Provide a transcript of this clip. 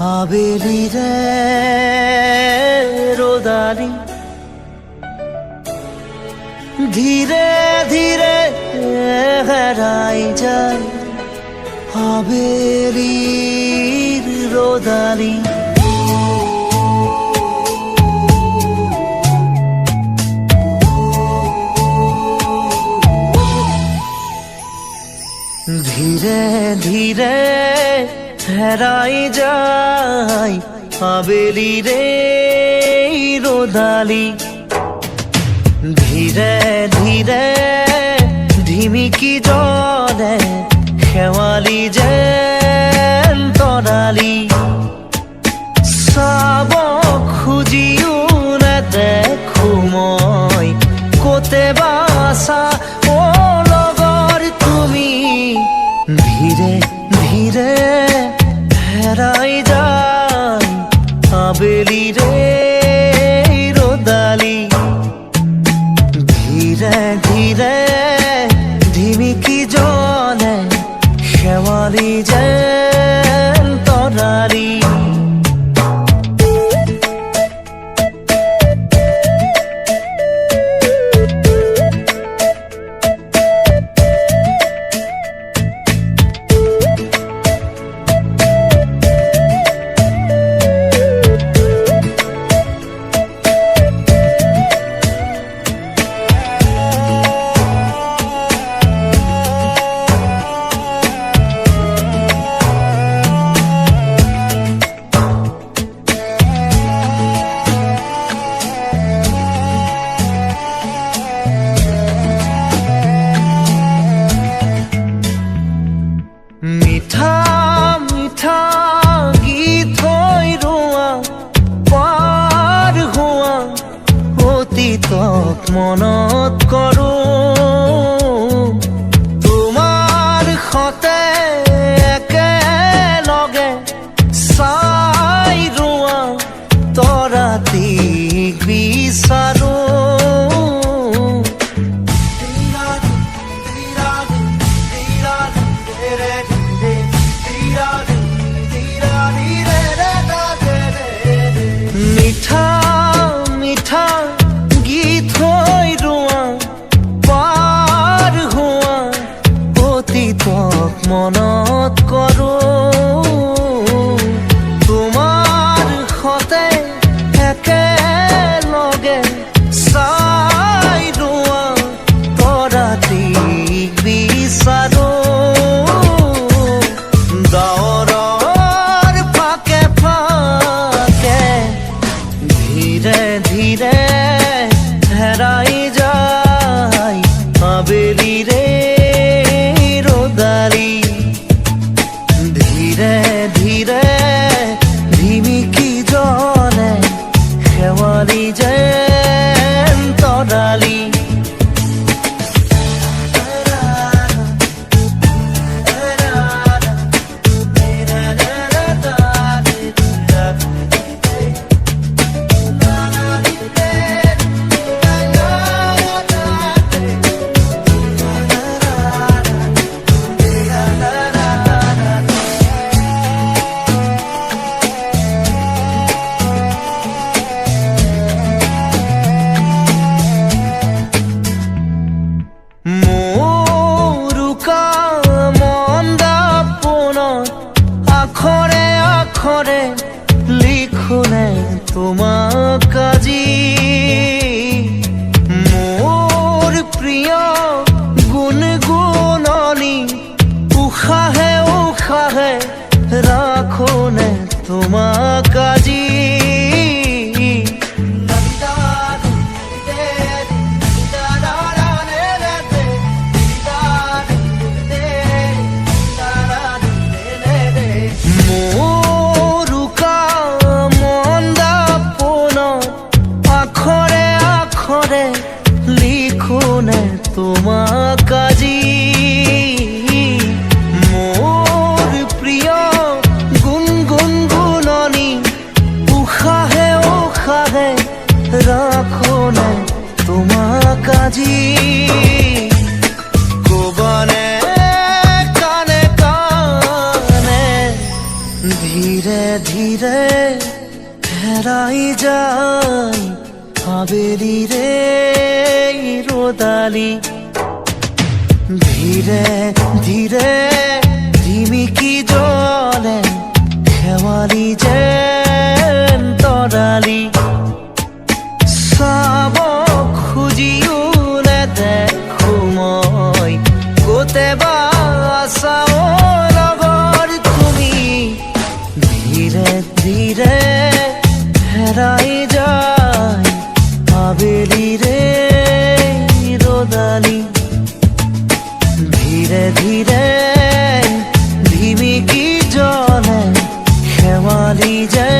আবেলিৰে ৰ'দালি ধীৰে ধীৰে হেৰাই যায় আবেলিৰ ৰ'দালি ধীরে ধীরে হেরাই যায় আবেলিরে রোদালি ধীরে ধীরে ঢিমিকি জলে শেৱালি যেন তৰালি চাব খুজিও নেদেখো মই ক'তে বাছা ধীরে ধীরে হেরাই যায় আবেলিরে রোদালি ধীরে ধীরে ঢিমিকি জলে শেৱালি যেন তৰালি মিঠা মিঠা গীত হৈ ৰোৱা পাৰ হোৱা অতীতক মনত কৰোঁ তোমাৰ সতে একেলগে চাই ৰোৱা তৰাটিক বিচাৰোঁ মিঠা মিঠা গীত হৈ ৰোৱা পাৰ হোৱা অতীতক মনত কৰোঁ তোমাৰ সতে একেলগে চাই ৰোৱা তৰাটিক বিচাৰোঁ ধীরে ধীরে হেরাই যায় আবেলিরে রোদালি ধীরে ধীরে ঢিমিকি জলে শেৱালি যেন তৰালি আখরে আখরে লিখোনে তোমাক আজি মোর প্রিয় গুণগুণনি উশাহে উশাহে রাখোনে তোমাক আজি লিখোনে তোমাক আজি মোর প্রিয় ধীরে ধীরে হেরাই যাই আবেলি রে রোদালি ধীরে ধীরে ঝিমিকি জলে খেৱালি যেন তৰালি চাব খুজিও নেদেখো মই ক'তে বা আছা অ লগৰ তুমি ধীৰে ধীৰে হেৰাই যায় আবেলি রে রোদালি ধীরে ধীরে ঝিমিকি জলে খেৱালি যে